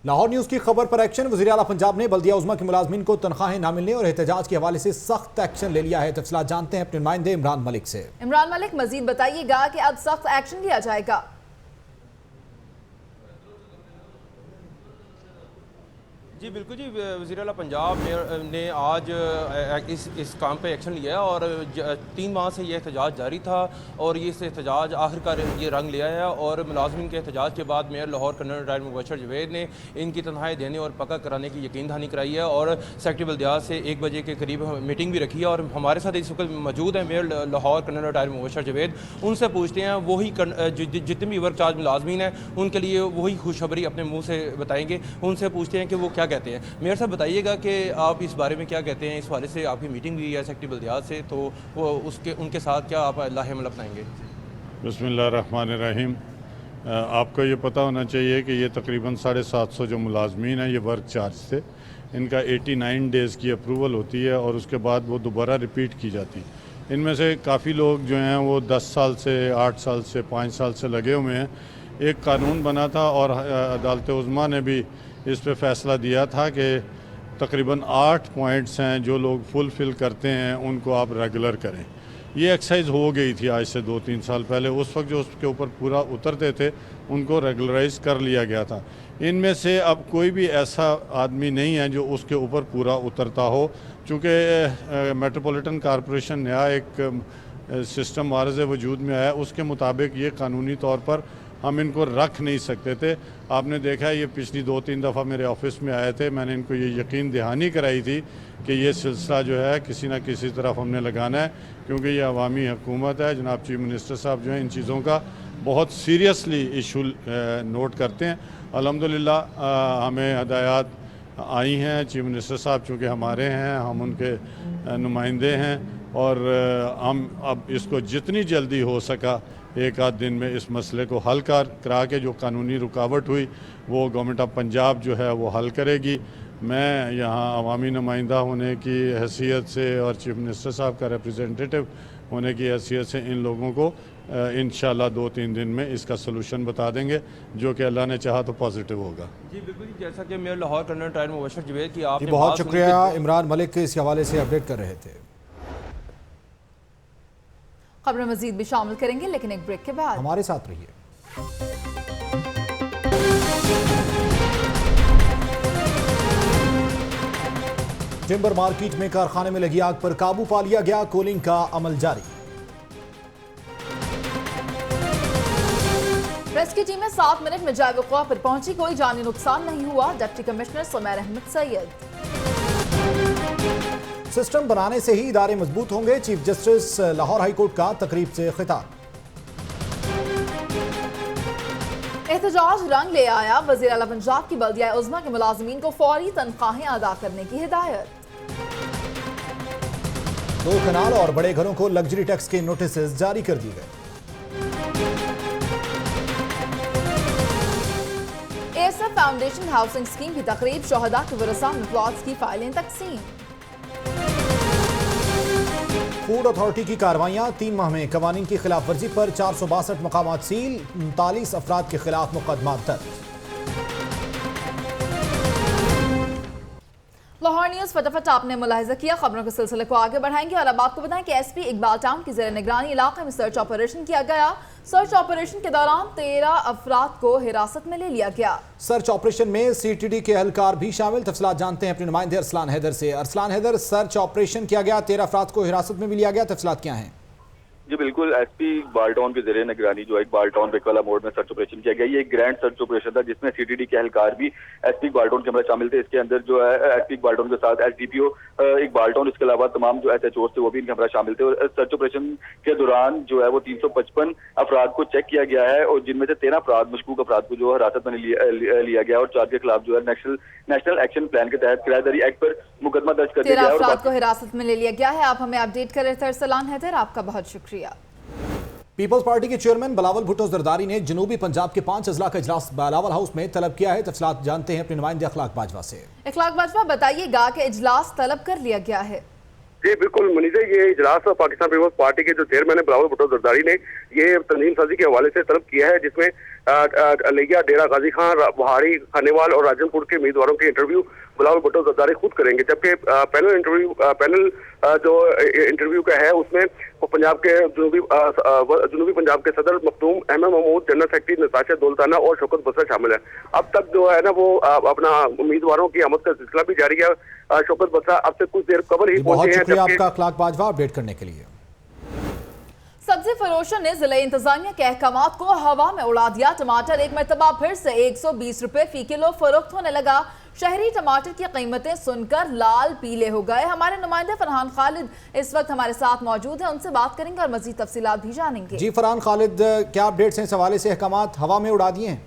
लाहौर न्यूज की खबर पर एक्शन। वज़ीर आला पंजाब ने बल्दिया उज़्मा के मुलाजमीन को तनख्वाहें न मिलने और एहतजाज के हवाले से सख्त एक्शन ले लिया है। तफसीलात जानते हैं अपने नुमाइंदे इमरान मलिक से। इमरान मलिक, मजीद बताइएगा कि अब सख्त एक्शन लिया जाएगा। जी बिल्कुल जी, वज़ीर आला पंजाब ने आज इस काम पे एक्शन लिया और 3 माह से ये एहतजाज जारी था और ये एहतजाज आखिरकार ये रंग लिया है और मुलाजमीन के एहतजाज के बाद mayor Lahore colonel retired Mubashir Javed ने इनकी तनख्वाहें देने और पक्का कराने की यकीन दहानी कराई है और सेक्रेटरी बल्दियात से 1 बजे के करीब मीटिंग भी रखी है और हमारे साथ इस वक्त मौजूद है mayor Lahore colonel retired Mubashir Javed. उनसे पूछते हैं वही जितने भी वर्क चार्ज मुलाजमीन हैं उनके लिए वही खुशखबरी अपने मुँह से बताएँगे। उनसे पूछते हैं कि वो क्या कहते हैं। मेयर साहब बताइएगा कि आप इस बारे में क्या कहते हैं। इस हवाले से आपकी मीटिंग हुई है सेक्रेटरी बल्दियात से, तो वो उनके साथ क्या आप लाहेमल अपनाएंगे? बिस्मिल्लाहिर्रहमानिर्रहीम। आपको ये पता होना चाहिए कि ये तकरीबन 750 जो मुलाजमीन हैं ये वर्क चार्ज थे, इनका 89 डेज़ की अप्रूवल होती है और उसके बाद वो दोबारा रिपीट की जाती है। इनमें से काफ़ी लोग जो हैं वो 10 साल से 8 साल से 5 साल से लगे हुए हैं। एक कानून बना था और अदालत उज़्मा ने भी इस पे फ़ैसला दिया था कि तकरीबन 8 पॉइंट्स हैं जो लोग फुलफ़िल करते हैं उनको आप रेगुलर करें। ये एक्सरसाइज हो गई थी आज से 2-3 साल पहले। उस वक्त जो उसके ऊपर पूरा उतरते थे उनको रेगुलराइज कर लिया गया था। इनमें से अब कोई भी ऐसा आदमी नहीं है जो उसके ऊपर पूरा उतरता हो, चूँकि मेट्रोपॉलिटन कॉरपोरेशन नया एक सिस्टम वारज़ वजूद में आया, उसके मुताबिक ये कानूनी तौर पर हम इनको रख नहीं सकते थे। आपने देखा है ये पिछली 2-3 दफ़ा मेरे ऑफिस में आए थे, मैंने इनको ये यकीन दहानी कराई थी कि ये सिलसिला जो है किसी न किसी तरफ हमने लगाना है, क्योंकि ये अवामी हुकूमत है। जनाब चीफ मिनिस्टर साहब जो हैं इन चीज़ों का बहुत सीरियसली इशू नोट करते हैं। अल्हम्दुलिल्लाह हमें हदायत आई हैं, चीफ मिनिस्टर साहब चूँकि हमारे हैं, हम उनके नुमाइंदे हैं और हम अब इसको जितनी जल्दी हो सका 1-8 दिन में इस मसले को हल करा के जो कानूनी रुकावट हुई वो गवर्नमेंट ऑफ पंजाब जो है वो हल करेगी। मैं यहाँ अवामी नुमाइंदा होने की हैसियत से और चीफ मिनिस्टर साहब का रिप्रेजेंटेटिव होने की हैसियत से इन लोगों को इंशाल्लाह 2-3 दिन में इसका सलूशन बता देंगे, जो कि अल्लाह ने चाहा तो पॉजिटिव होगा। जी बिल्कुल, जैसा कि mayor Lahore colonel retired Mubashir Javed की आपने बहुत शुक्रिया इमरान मलिक इस हवाले से अपडेट कर रहे थे। खबरें मजीद भी शामिल करेंगे लेकिन एक ब्रेक के बाद। हमारे साथ रहिए। टिम्बर मार्केट में कारखाने में लगी आग पर काबू पा लिया गया, कूलिंग का अमल जारी। रेस्क्यू टीमें 7 मिनट में जाए वक़ुआ पर पहुंची, कोई जानी नुकसान नहीं हुआ। Deputy commissioner Sumair Ahmed Syed. System बनाने से ही इदारे मजबूत होंगे, चीफ जस्टिस लाहौर हाईकोर्ट का तकरीब से खिताब। एहतजाज रंग ले आया, वज़ीर आला पंजाब की बल्दिया उज़्मा के मुलाजमीन को फौरी तनख्वाहें अदा करने की हिदायत। 2 कनाल और बड़े घरों को लग्जरी टैक्स के नोटिस जारी कर दिए गए। एएसएफ फाउंडेशन हाउसिंग स्कीम की तकरीब, शोहदा के वरसा में प्लॉट्स की फाइलें तकसीम। फूड अथॉरिटी की कार्रवाइयां, 3 माह में कवानीन की खिलाफ वर्जी पर 462 मुकामात सील, 39 अफराद के खिलाफ मुकदमा दर्ज। लाहौर न्यूज फटाफट आपने मुलाहिजा किया। खबरों के सिलसिले को आगे बढ़ाएंगे और अब आपको बताएं कि एसपी इकबाल टाउन की ज़ेर निगरानी इलाके में सर्च ऑपरेशन किया गया। सर्च ऑपरेशन के दौरान 13 अफराद को हिरासत में ले लिया गया। सर्च ऑपरेशन में सीटीडी के एहलकार भी शामिल। तफसीलात जानते हैं अपने नुमाइंदे अरसलान हैदर से। अरसलान हैदर, सर्च ऑपरेशन किया गया, 13 अफराद को हिरासत में भी लिया गया, तफसीलात क्या हैं? जी बिल्कुल, एसपी इकबाल टाउन के जरिए निगरानी जो है इकबाल टाउन बेकवाला मोड़ में सर्च ऑपरेशन किया गया। ये एक ग्रैंड सर्च ऑपरेशन था जिसमें सीटीडी के एहलकार भी एसपी इकबाल टाउन के अंदर शामिल थे। इसके अंदर जो है एसपी इकबाल टाउन के साथ एसडीपीओ इकबाल टाउन, इसके अलावा तमाम जो एसएचओ थे वो भी इनके अंदर शामिल थे। और सर्च ऑपरेशन के दौरान जो है वो 355 अफराद को चेक किया गया है और जिनमें से 13 अफराद मशकूक अफराद को जो है हिरासत में लिया गया और 4 के खिलाफ जो है नेशनल एक्शन प्लान के तहत किराएदारी एक्ट पर मुकदमा दर्ज कर दिया गया। 13 अफराद को हिरासत में ले लिया गया है। आप हमें अपडेट कर रहे थे अरसलान हैदर, आपका बहुत शुक्रिया। पीपल्स पार्टी के चेयरमैन बिलावल भुट्टो जरदारी ने जनूबी पंजाब के 5 अजला का इजलास बिलावल हाउस में तलब किया है। तफसीलात जानते हैं अपने नुमाइंदे अखलाक बाजवा से। अखलाक बाजवा, बताइएगा कि इजलास तलब कर लिया गया है। जी बिल्कुल मनीषा, ये इजलास पाकिस्तान पीपल्स पार्टी के जो चेयरमैन है बिलावल भुट्टो जरदारी ने ये तंजीम साजी के हवाले से तलब किया है, जिसमें लिया, डेरा गाजी खान, बहारी, खानेवाल और राजनपुर के उम्मीदवारों के इंटरव्यू बिलावल भुट्टो जरदारी खुद करेंगे। जबकि पैनल जो इंटरव्यू का है उसमें पंजाब के जनूबी पंजाब के सदर मखदूम अहमद महमूद, जनरल सेक्रेटरी नताशा दौलताना और शौकत बसरा शामिल है। अब तक जो है ना वो अपना उम्मीदवारों की आमद का सिलसिला भी जारी है। शौकत बसरा अब से कुछ देर कबल ही बहुत पहुंचे शुक्रिया हैं। आपका अखलाक बाजवा अपडेट करने के लिए। सब्जी फरोशों ने जिला इंतजामिया के अहकामात को हवा में उड़ा दिया। टमाटर एक मरतबा फिर से 120 रुपए फी किलो फरोख्त होने लगा। शहरी टमाटर की कीमतें सुनकर लाल पीले हो गए। हमारे नुमाइंदे फरहान खालिद इस वक्त हमारे साथ मौजूद हैं, उनसे बात करेंगे और मजीद तफसीलात भी जानेंगे। जी फरहान खालिद, क्या अपडेट्स हैं इस हवाले से? अहकामात हवा में उड़ा दिए हैं?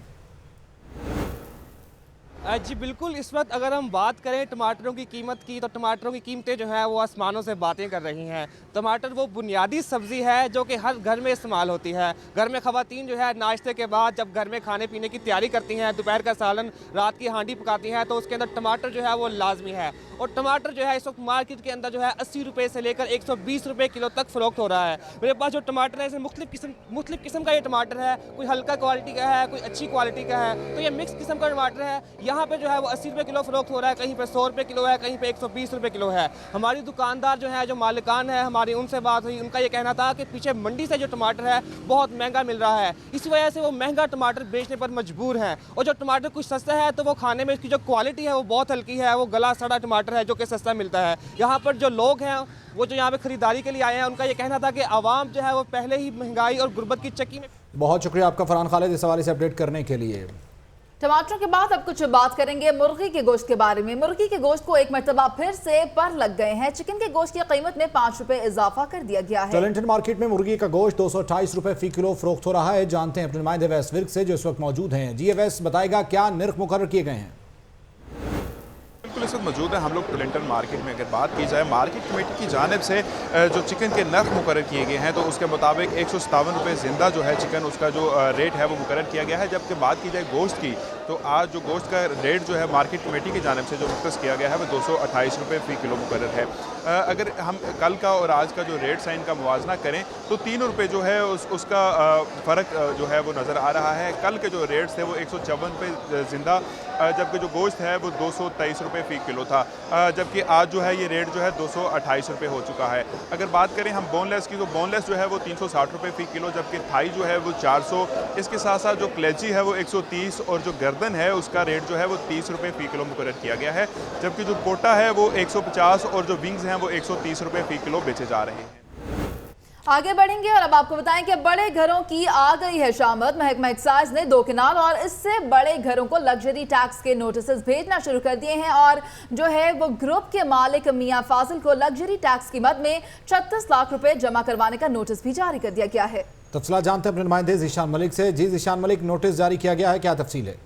जी बिल्कुल, इस वक्त अगर हम बात करें टमाटरों की कीमत की तो टमाटरों की कीमतें जो हैं वो आसमानों से बातें कर रही हैं। टमाटर वो बुनियादी सब्ज़ी है जो कि हर घर में इस्तेमाल होती है। घर में ख़वातीन जो है नाश्ते के बाद जब घर में खाने पीने की तैयारी करती हैं, दोपहर का सालन, रात की हांडी पकाती हैं, तो उसके अंदर टमाटर जो है वो लाजमी है। और टमाटर जो है इस वक्त मार्केट के अंदर जो है 80 रुपये से लेकर 120 रुपये किलो तक फ़रोख्त हो रहा है। मेरे पास जो टमाटर है इसमें मुख्तलिफ किस्म का ये टमाटर है। कोई हल्का क्वालिटी का है, कोई अच्छी क्वालिटी का है, तो ये मिक्स किस्म का टमाटर है। यहाँ पे जो है वो 80 रुपये किलो फ़रोख्त हो रहा है, कहीं पे 100 रुपये किलो है, कहीं पे 120 रुपये किलो है। हमारी दुकानदार जो है, जो मालिकान है हमारी, उनसे बात हुई, उनका ये कहना था कि पीछे मंडी से जो टमाटर है बहुत महंगा मिल रहा है, इस वजह से वो महंगा टमाटर बेचने पर मजबूर हैं। और जो टमाटर कुछ सस्ता है तो वो खाने में इसकी जो क्वालिटी है वो बहुत हल्की है, वो गला सड़ा टमाटर है जो कि सस्ता मिलता है। यहाँ पर जो लोग हैं वो जो यहाँ पे खरीदारी के लिए आए हैं, उनका ये कहना था कि आवाम जो है वो पहले ही महंगाई और गुर्बत की चक्की में। बहुत शुक्रिया आपका फरहान खालिद इस हवाले से अपडेट करने के लिए। टमाटरों के बाद अब कुछ बात करेंगे मुर्गी के गोश्त के बारे में। मुर्गी के गोश्त को एक मरतबा फिर से पर लग गए हैं। चिकन के गोश्त की कीमत में 5 रुपए इजाफा कर दिया गया है। टोरंटन मार्केट में मुर्गी का गोश्त 228 रुपए फी किलो फरोख्त हो रहा है। जानते हैं अपने नुमाइंदे अवैस विर्क से जो इस वक्त मौजूद हैं। जी अवैस, बताएगा क्या निर्ख मुकर्रर किए गए हैं? इस वक्त मौजूद है हम लोग टोरंटन मार्केट में। अगर बात की जाए मार्केट कमेटी की जानिब से जो चिकन के नर्ख मुकर्रर किए गए हैं तो उसके मुताबिक 157 रुपये ज़िंदा जो है चिकन, उसका जो रेट है वो मुकर्रर किया गया है। जबकि बात की जाए गोश्त की तो आज जो गोश्त का रेट जो है मार्केट कमेटी की जानिब से जो मुख्तस किया गया है वो 228 रुपये फ़ी किलो मुकर्रर है। अगर हम कल का और आज का जो रेट साइन का मुवाजना करें तो 3 रुपये जो है उसका फ़र्क जो है वो नज़र आ रहा है। कल के जो रेट्स थे वो 154 रुपये ज़िंदा, जबकि जो गोश्त है वो 223 रुपये फ़ी किलो था, जबकि आज जो है ये रेट जो है 228 रुपये हो चुका है। अगर बात करें हम बोनलेस की तो बोनलेस जो है वो 360 रुपये फ़ी किलो, जबकि थाई जो है वो 400। इसके साथ साथ जो कलेजी है वो 130 और जो गर्दन है उसका रेट जो है वो 30 रुपये फ़ी किलो मुकर्रर किया गया है, जबकि जो पोटा है वो 150 और जो विंग्स हैं वो 130 रुपये फ़ी किलो बेचे जा रहे हैं। आगे बढ़ेंगे और अब आपको बताएं कि बड़े घरों की आ गई है शामत। महकमा एक्साइज ने 2 कनाल और इससे बड़े घरों को लग्जरी टैक्स के नोटिस भेजना शुरू कर दिए हैं और जो है वो ग्रुप के मालिक मियां फाजिल को लग्जरी टैक्स की मद में 36 लाख रुपए जमा करवाने का नोटिस भी जारी कर दिया गया है। तफसीलात जानते हैं अपने नुमाइंदे ज़ीशान मलिक से। जी ज़ीशान मलिक, नोटिस जारी किया गया है, क्या तफसील है?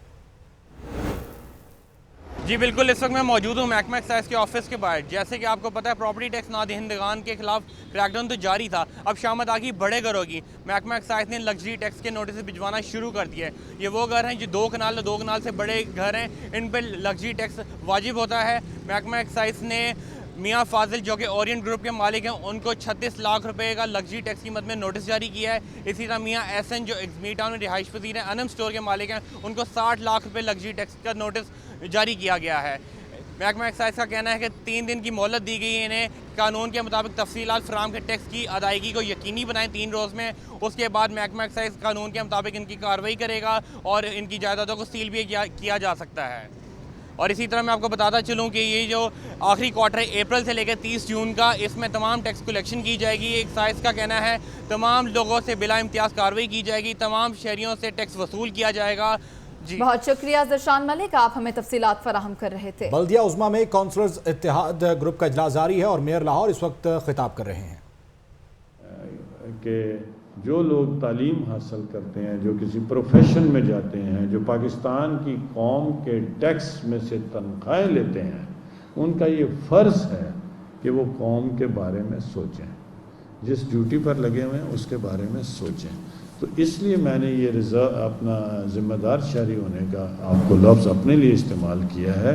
जी बिल्कुल, इस वक्त मैं मौजूद हूँ महकमा एक्साइज के ऑफिस के बाहर। जैसे कि आपको पता है प्रॉपर्टी टैक्स नादहिंदगान के खिलाफ क्रैकडाउन तो जारी था, अब शामत आ गई बड़े घरों की। महकमा एक्साइज ने लग्जरी टैक्स के नोटिस भिजवाना शुरू कर दिया है। ये वो घर हैं जो 2 कनाल से बड़े घर हैं, इन पर लग्जरी टैक्स वाजिब होता है। महकमा एक्साइज ने मियां फाजिल जो कि ओरिएंट ग्रुप के मालिक हैं उनको 36 लाख रुपए का लग्जरी टैक्स की मद में नोटिस जारी किया है। इसी तरह मियां एहसन जो एक्समी टाउन में रिहाइश पजीर हैं, अनम स्टोर के मालिक हैं, उनको 60 लाख रुपए लग्जरी टैक्स का नोटिस जारी किया गया है। महकमा एक्साइज का कहना है कि 3 दिन की मोहलत दी गई है इन्हें, कानून के मुताबिक तफसीलात फराम के टैक्स की अदायगी को यकीनी बनाएं 3 रोज़ में। उसके बाद महकमा एक्साइज कानून के मुताबिक इनकी कार्रवाई करेगा और इनकी जायदादों को सील भी किया जा सकता है। और इसी तरह मैं आपको बताता चलूँ कि ये जो आखिरी क्वार्टर है अप्रैल से लेकर 30 जून का, इसमें तमाम टैक्स कलेक्शन की जाएगी। एक्साइज का कहना है तमाम लोगों से बिला इम्तियाज़ कार्रवाई की जाएगी, तमाम शहरियों से टैक्स वसूल किया जाएगा। जी बहुत शुक्रिया ज़रशान मलिक, आप हमें तफसीलात फराहम कर रहे थे। बल्दिया उज़्मा में काउंसलर्स इत्तेहाद ग्रुप का इजलास जारी है और मेयर लाहौर इस वक्त खिताब कर रहे हैं कि जो लोग तालीम हासिल करते हैं, जो किसी प्रोफेशन में जाते हैं, जो पाकिस्तान की कौम के टैक्स में से तनख्वाहें लेते हैं, उनका ये फ़र्ज़ है कि वो कौम के बारे में सोचें, जिस ड्यूटी पर लगे हुए हैं उसके बारे में सोचें। तो इसलिए मैंने ये अपना ज़िम्मेदार शहरी होने का आपको लफ्ज़ अपने लिए इस्तेमाल किया है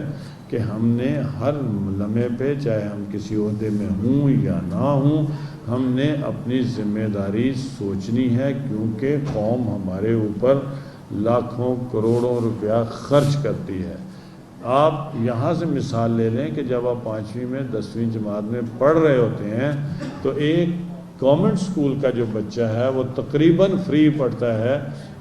कि हमने हर लम्हे पे, चाहे हम किसी ओहदे में हूँ या ना हूँ, हमने अपनी ज़िम्मेदारी सोचनी है, क्योंकि कौम हमारे ऊपर लाखों करोड़ों रुपया खर्च करती है। आप यहाँ से मिसाल ले लें कि जब आप 5वीं में 10वीं जमात में पढ़ रहे होते हैं तो एक गवर्नमेंट स्कूल का जो बच्चा है वो तकरीबन फ्री पढ़ता है,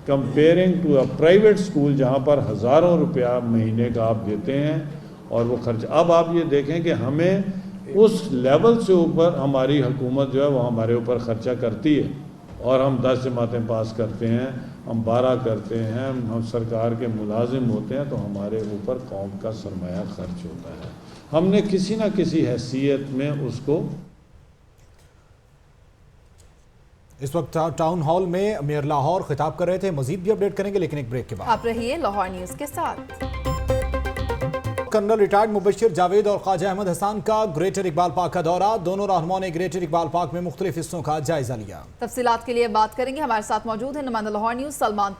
comparing to a private school जहाँ पर हज़ारों रुपया महीने का आप देते हैं और वो खर्च। अब आप ये देखें कि हमें उस लेवल से ऊपर हमारी हुकूमत जो है वो हमारे ऊपर ख़र्चा करती है, और हम 10 जमातें पास करते हैं, हम 12 करते हैं, हम सरकार के मुलाजिम होते हैं, तो हमारे ऊपर कौम का सरमाया खर्च होता है। हमने किसी न किसी हैसियत में उसको। इस वक्त टाउन हॉल में मेयर लाहौर खिताब कर रहे थे। मजीद भी अपडेट करेंगे लेकिन एक ब्रेक के बाद। आप रहिए लाहौर न्यूज़ के साथ। कर्नल रिटायर्ड मुबशिर जावेद और ख्वाजा अहमद हसन का ग्रेटर इकबाल पार्क का दौरा। दोनों रहनुमाओं ने ग्रेटर इकबाल पार्क में मुख्तलिफ हिस्सों का जायजा लिया। तफसीलात के लिए बात करेंगे, हमारे साथ मौजूद है नुमाइंदा लाहौर न्यूज़ सलमान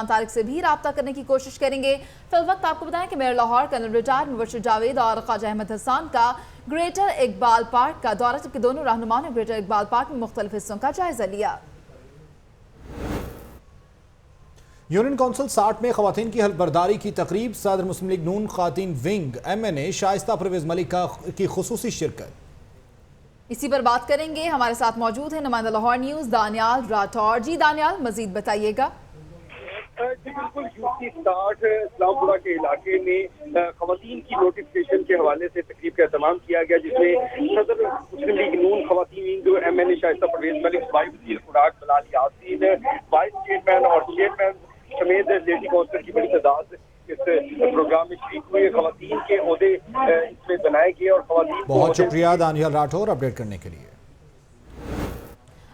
तारिक से भी रब्ता करने की कोशिश करेंगे। फिलवक्त आपको बताएं कि mayor Lahore colonel retired Mubashir Javed और ख्वाजा अहमद हसन का ग्रेटर इकबाल पार्क का दौरा, जबकि दोनों रहनुमाओं ने ग्रेटर इकबाल पार्क में मुख्तलिफ हिस्सों का जायजा लिया। यूनियन काउंसिल 60 में खवातीन की हल्फबर्दारी की तकरीब। सदर मुस्लिम लीग नून खातीन विंग MNA शाइस्ता परवेज मलिक की खुसूसी शिरकत। इसी पर बात करेंगे, हमारे साथ मौजूद है नुमाइंदा लाहौर न्यूज़ दानियाल राठौर। जी दानियाल, मजीद बताइएगा। जी बिल्कुल, यूपी 60 इस्लामपुरा के इलाके में खवातीन की नोटिफिकेशन के हवाले से तकरीब का एहतमाम किया गया, जिसमें सदर मुस्लिम लीग नून खवातीन जो MNA शाइस्ता परवेज मलिक, वाइस वज़ीर खुराक बिलाल यासीन, वाइस चेयरमैन और चेयरमैन समेत लेडी काउंसिल की बड़ी तादाद इस प्रोग्राम में शरीक हुए। खवातीन के ओहदे इसमें बनाए गए और खवातीन। बहुत शुक्रिया दानियाल राठौर अपडेट करने के लिए।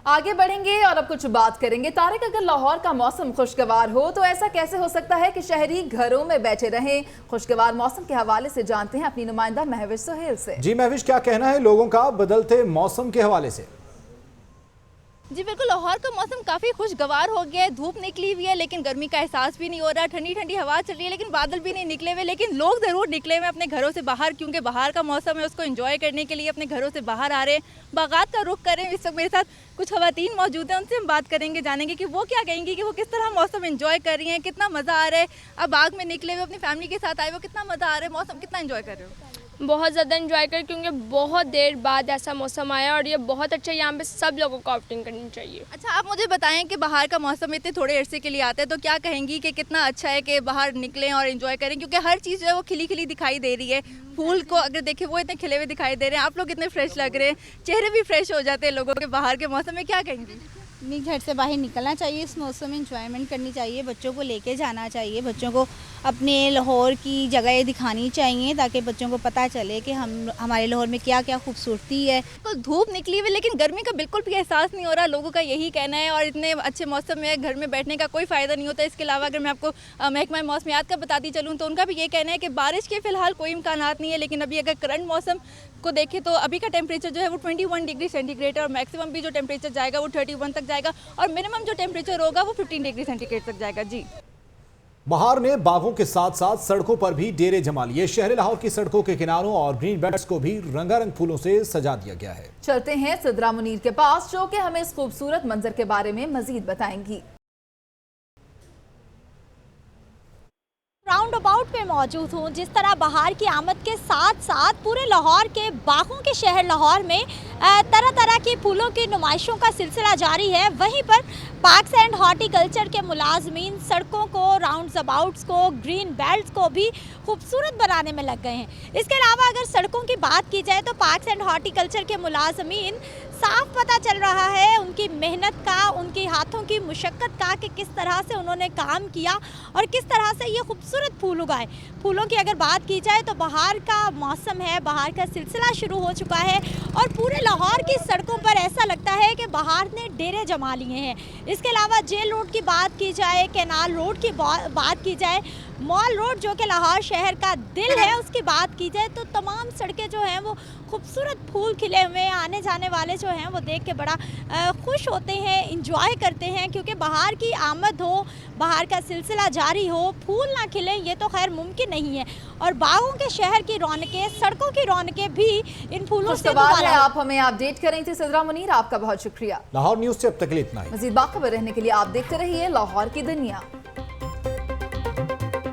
आगे बढ़ेंगे और अब कुछ बात करेंगे। तारिक, अगर लाहौर का मौसम खुशगवार हो तो ऐसा कैसे हो सकता है कि शहरी घरों में बैठे रहें? खुशगवार मौसम के हवाले से जानते हैं अपनी नुमाइंदा महविश सुहेल से। जी महविश, क्या कहना है लोगों का बदलते मौसम के हवाले से? जी बिल्कुल, लाहौर का मौसम काफ़ी खुशगवार हो गया है। धूप निकली हुई है लेकिन गर्मी का एहसास भी नहीं हो रहा। ठंडी ठंडी हवा चल रही है लेकिन बादल भी नहीं निकले हुए, लेकिन लोग ज़रूर निकले हुए अपने घरों से बाहर, क्योंकि बाहर का मौसम है, उसको एंजॉय करने के लिए अपने घरों से बाहर आ रहे हैं, बागात का रुख कर रहे हैं। इस वक्त मेरे साथ कुछ खवातीन मौजूद हैं, उनसे हम बात करेंगे, जानेंगे कि वो क्या कहेंगी कि वो किस तरह मौसम एंजॉय कर रही हैं, कितना मज़ा आ रहा है। अब बाग में निकले हुए अपनी फैमिली के साथ आए हुए, कितना मज़ा आ रहा है, मौसम कितना एंजॉय कर रहे हो? बहुत ज़्यादा एंजॉय कर, क्योंकि बहुत देर बाद ऐसा मौसम आया और ये बहुत अच्छा है। यहाँ पे सब लोगों को आउटिंग करनी चाहिए। अच्छा, आप मुझे बताएं कि बाहर का मौसम इतने थोड़े अरसे के लिए आता है, तो क्या कहेंगी कि कितना अच्छा है कि बाहर निकलें और एंजॉय करें, क्योंकि हर चीज़ जो है वो खिली खिली दिखाई दे रही है। फूल को अगर देखें वो इतने खिले हुए दिखाई दे रहे हैं, आप लोग इतने फ्रेश लग रहे हैं, चेहरे भी फ्रेश हो जाते हैं लोगों के बाहर के मौसम में। क्या कहेंगी? अपनी घर से बाहर निकलना चाहिए, इस मौसम में इंजॉयमेंट करनी चाहिए, बच्चों को लेके जाना चाहिए, बच्चों को अपने लाहौर की जगह दिखानी चाहिए ताकि बच्चों को पता चले कि हमारे लाहौर में क्या क्या खूबसूरती है। तो धूप निकली हुई लेकिन गर्मी का बिल्कुल भी एहसास नहीं हो रहा, लोगों का यही कहना है। और इतने अच्छे मौसम में घर में बैठने का कोई फ़ायदा नहीं होता। इसके अलावा अगर मैं आपको महकमा मौसमियात का बताती चलूँ तो उनका भी ये कहना है कि बारिश के फ़िलहाल कोई इम्कानात नहीं है, लेकिन अभी अगर करंट मौसम को देखें तो अभी का टेम्परेचर जो है वो 21 डिग्री सेंटीग्रेड है और मैक्सिमम भी जो टेम्परेचर जाएगा वो 31 तक जाएगा और मिनिमम जो टेम्परेचर होगा वो 15 डिग्री सेंटीग्रेड तक जाएगा। जी, बहार ने बागों के साथ साथ सड़कों पर भी डेरे जमा लिए। शहर लाहौर की सड़कों के किनारों और ग्रीन बेल्ट्स को भी रंगारंग फूलों से सजा दिया गया है। चलते हैं सिद्रा मुनीर के पास, जो कि हमें इस खूबसूरत मंजर के बारे में मजीद बताएंगी। राउंड अबाउट पे मौजूद हूँ। जिस तरह बहार की आमद के साथ साथ पूरे लाहौर के बागों के शहर लाहौर में तरह तरह की फूलों की नुमाइशों का सिलसिला जारी है, वहीं पर पार्क्स एंड हॉर्टिकल्चर के मुलाजमीन सड़कों को, राउंड अबाउट्स को, ग्रीन बेल्ट को भी खूबसूरत बनाने में लग गए हैं। इसके अलावा अगर सड़कों की बात की जाए तो पार्क्स एंड हॉर्टिकल्चर के मुलाजमीन साफ पता चल रहा है उनकी मेहनत का, उनके हाथों की मुशक्क़त का कि किस तरह से उन्होंने काम किया और किस तरह से ये खूबसूरत फूल उगाए। फूलों की अगर बात की जाए तो बहार का मौसम है, बहार का सिलसिला शुरू हो चुका है और पूरे लाहौर की सड़कों पर ऐसा लगता है कि बहार ने डेरे जमा लिए हैं। इसके अलावा जेल रोड की बात की जाए, कैनाल रोड की बात की जाए, मॉल रोड जो कि लाहौर शहर का दिल है उसकी बात की जाए, तो तमाम सड़कें जो हैं वो खूबसूरत फूल खिले हुए हैं। आने जाने वाले जो हैं वो देख के बड़ा खुश होते हैं, इंजॉय करते हैं, क्योंकि बहार की आमद हो, बहार का सिलसिला जारी हो, फूल ना खिले ये तो खैर मुमकिन नहीं है। और बागों के शहर की रौनकें, सड़कों की रौनकें भी इन फूलों से दोबारा है। आप हमें अपडेट कर रही थी सिद्रा मुनीर, आपका बहुत शुक्रिया। लाहौर न्यूज़ से अब तक के लिए इतना ही। मज़ीद बाखबर रहने के लिए आप देखते रहिए लाहौर की दुनिया।